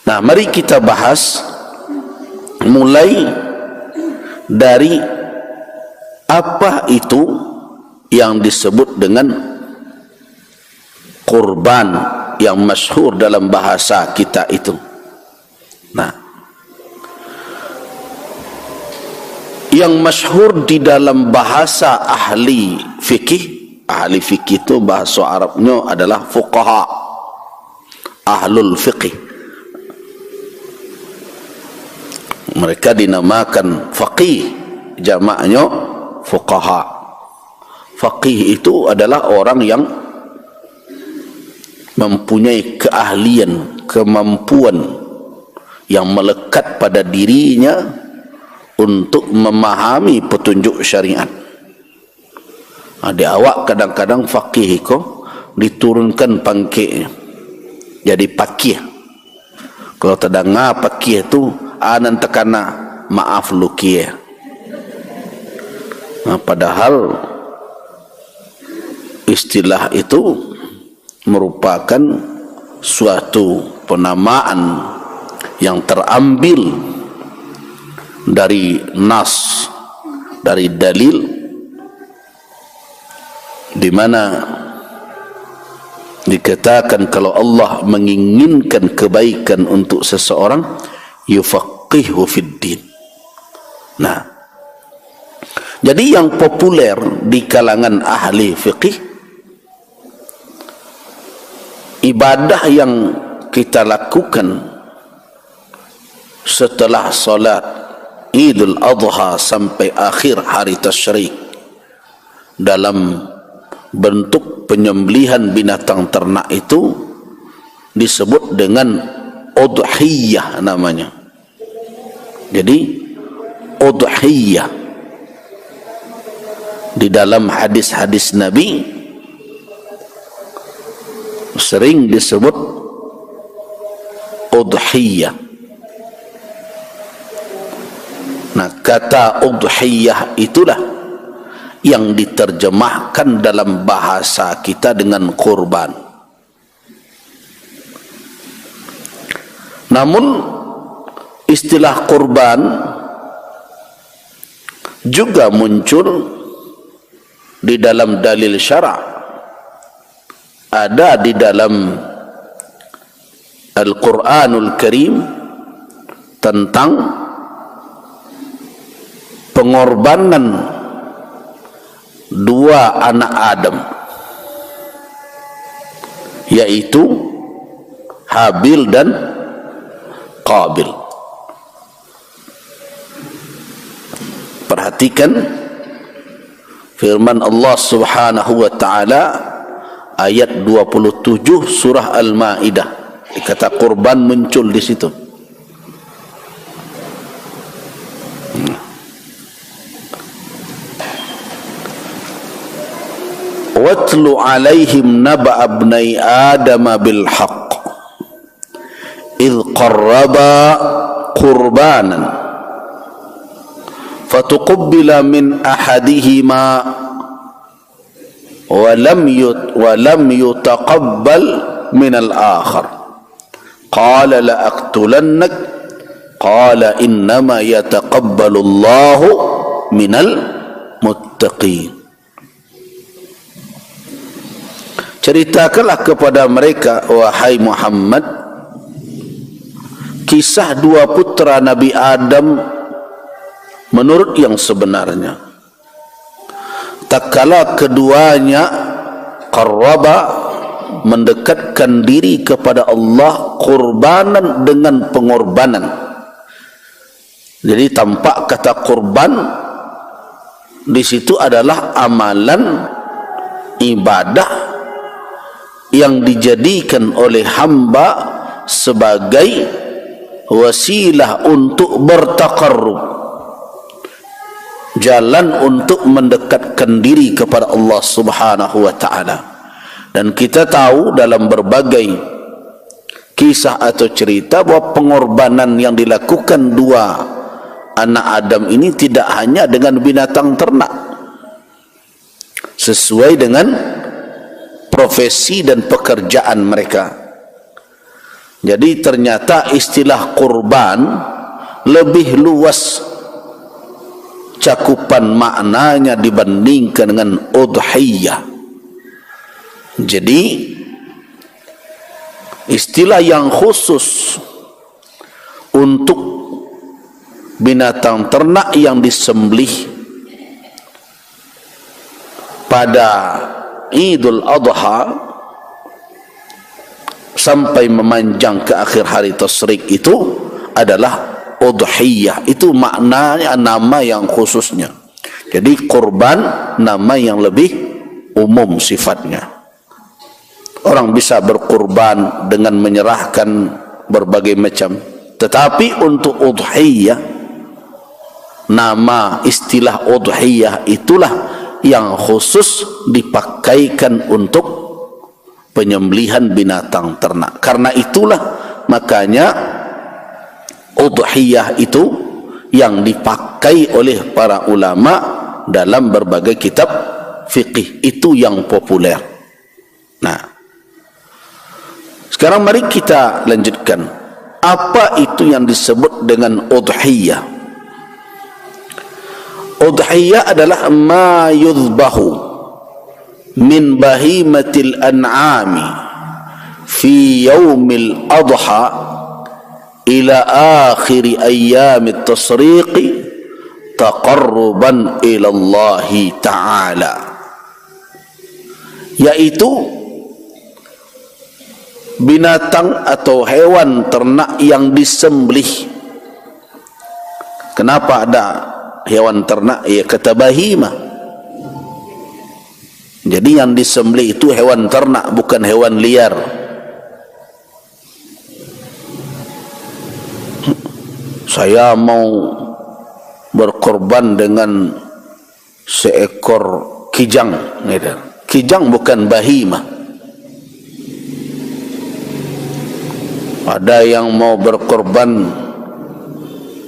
Nah, mari kita bahas mulai dari apa itu yang disebut dengan kurban yang masyhur dalam bahasa kita itu. Nah, yang masyhur di dalam bahasa ahli fikih itu bahasa Arabnya adalah fuqaha, ahlul fikih. Mereka dinamakan faqih, jamaknya fuqaha. Faqih itu adalah orang yang mempunyai keahlian, kemampuan yang melekat pada dirinya untuk memahami petunjuk syariat. Di awak kadang-kadang faqih itu diturunkan pangkitnya jadi pakih. Kalau terdengar pakih itu anan tekana maaf lukia. Nah, padahal istilah itu merupakan suatu penamaan yang terambil dari nas, dari dalil, di mana dikatakan kalau Allah menginginkan kebaikan untuk seseorang, yufaqihu fid din. Nah, jadi yang populer di kalangan ahli fiqih, ibadah yang kita lakukan setelah salat Idul Adha sampai akhir hari tasyrik dalam bentuk penyembelihan binatang ternak itu disebut dengan udhiyah namanya. Jadi udhiyah di dalam hadis-hadis Nabi sering disebut udhiyah. Nah, kata udhiyah itulah yang diterjemahkan dalam bahasa kita dengan kurban. Namun istilah kurban juga muncul di dalam dalil syara'. Ada di dalam Al-Quranul Karim tentang pengorbanan dua anak Adam, yaitu Habil dan Qabil. Perhatikan firman Allah Subhanahu wa taala ayat 27 surah Al-Maidah. Kata kurban muncul di situ. Watlu alaihim naba abnai Adam bil haqq idh qarraba qurbanan fatuqabbala min ahadihima walam yutaqabbal min al-akhar qala la aqtulannak qala innama yataqabbalu Allahu minal muttaqin. Ceritakanlah kepada mereka, wahai Muhammad, kisah dua putra Nabi Adam menurut yang sebenarnya. Tak kala keduanya qarraba, mendekatkan diri kepada Allah, kurbanan dengan pengorbanan. Jadi tampak kata kurban di situ adalah amalan ibadah yang dijadikan oleh hamba sebagai wasilah untuk bertaqarrub, jalan untuk mendekatkan diri kepada Allah Subhanahu wa taala. Dan kita tahu dalam berbagai kisah atau cerita bahwa pengorbanan yang dilakukan dua anak Adam ini tidak hanya dengan binatang ternak, sesuai dengan profesi dan pekerjaan mereka. Jadi ternyata istilah kurban lebih luas cakupan maknanya dibandingkan dengan udhiyah. Jadi istilah yang khusus untuk binatang ternak yang disembelih pada Idul Adha sampai memanjang ke akhir hari tasyrik itu adalah udhiyah. Itu maknanya, nama yang khususnya. Jadi kurban nama yang lebih umum sifatnya. Orang bisa berkurban dengan menyerahkan berbagai macam, tetapi untuk udhiyah, nama istilah udhiyah itulah yang khusus dipakaikan untuk penyembelihan binatang ternak. Karena itulah makanya udhiyah itu yang dipakai oleh para ulama dalam berbagai kitab fiqih, itu yang populer. Nah, sekarang mari kita lanjutkan. Apa itu yang disebut dengan udhiyah? Udhiyah adalah ma yudhbahu min bahimatil an'ami fi yaumil adha ila akhir ayyamit tasriqi taqarruban ila Allah ta'ala, yaitu binatang atau hewan ternak yang disembelih. Kenapa ada hewan ternak? Ya, kata bahimah. Jadi yang disembelih itu hewan ternak, bukan hewan liar. Saya mau berkorban dengan seekor kijang. Kijang bukan bahimah. Ada yang mau berkorban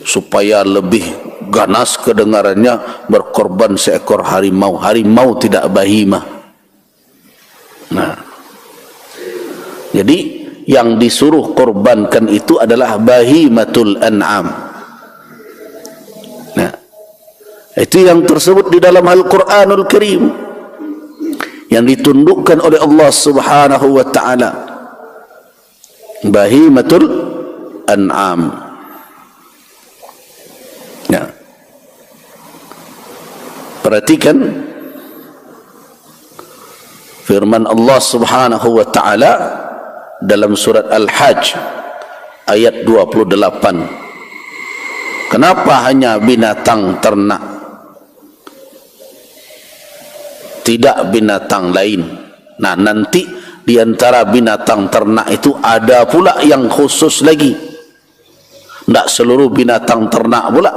supaya lebih ganas kedengarannya, berkorban seekor harimau. Harimau tidak bahimah. Nah, jadi yang disuruh korbankan itu adalah bahimatul an'am. Nah, itu yang tersebut di dalam Al-Quranul Karim yang ditundukkan oleh Allah Subhanahu wa ta'ala, bahimatul an'am. Ya. Perhatikan firman Allah Subhanahu wa ta'ala dalam surat Al-Hajj ayat 28. Kenapa hanya binatang ternak, tidak binatang lain? Nah, nanti di antara binatang ternak itu ada pula yang khusus lagi. Tidak seluruh binatang ternak pula.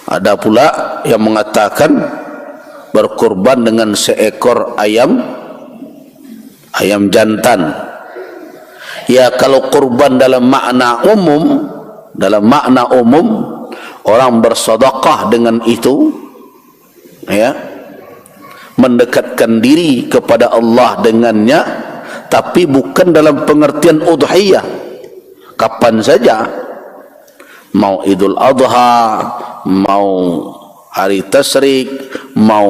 Ada pula yang mengatakan berkorban dengan seekor ayam jantan. Ya, kalau korban dalam makna umum, orang bersedekah dengan itu, ya, mendekatkan diri kepada Allah dengannya, tapi bukan dalam pengertian udhiyah. Kapan saja, mau Idul Adha, mau hari tasyrik, mau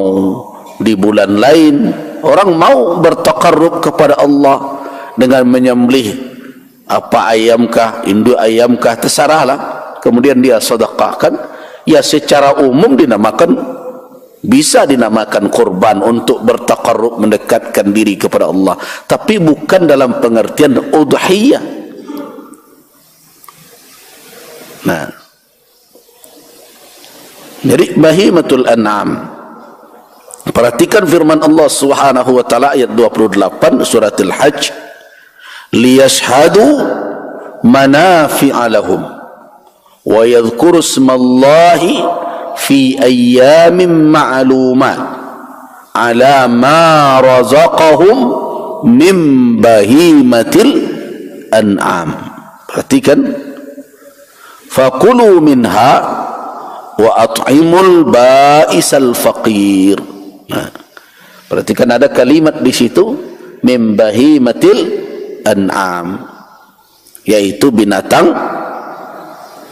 di bulan lain, orang mau bertaqarrub kepada Allah dengan menyembelih apa ayamkah, induk ayamkah, terserahlah, kemudian dia sedekahkan. Ya, secara umum bisa dinamakan kurban untuk bertaqarrub, mendekatkan diri kepada Allah, tapi bukan dalam pengertian udhiyah. Nah, jadi bahimatul an'am. Perhatikan firman Allah Subhanahu wa ta'ala ayat 28 surat Al-Hajj, liyashhadu manafi'a lahum wa yadhkuru ismallahi fi ayyamin ma'lumat ala ma razaqahum min bahimatil an'am. Perhatikan, fakulu minha wa at'imul ba'isal faqir. Nah, perhatikan ada kalimat di situ, min bahimatil an'am, yaitu binatang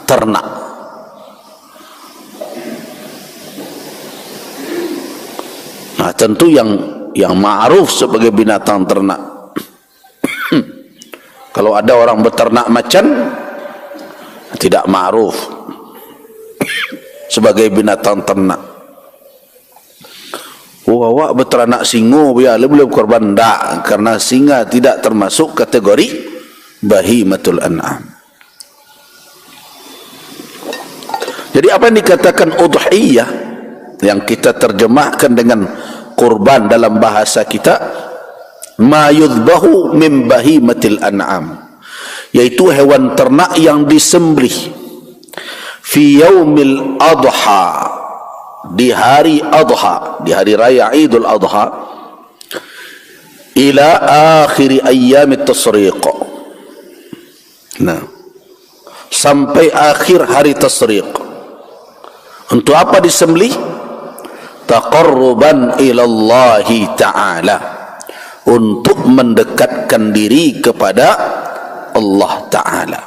ternak. Nah, tentu yang ma'ruf sebagai binatang ternak. Kalau ada orang beternak macan, tidak ma'ruf sebagai binatang ternak. Awak beternak singa biarlah boleh korban, tak, karena singa tidak termasuk kategori bahimatul an'am. Jadi apa yang dikatakan udhiyah, yang kita terjemahkan dengan kurban dalam bahasa kita, ma yudbahu min bahimatil an'am, yaitu hewan ternak yang disembelih fi yaumil adha, di hari adha, di hari raya Idul Adha, ila akhir ayyamit tasriq. Nah, sampai akhir hari tasriq. Untuk apa disembelih? Taqarruban ilallahi ta'ala, untuk mendekatkan diri kepada Allah Ta'ala.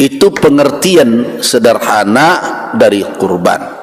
Itu pengertian sederhana dari kurban.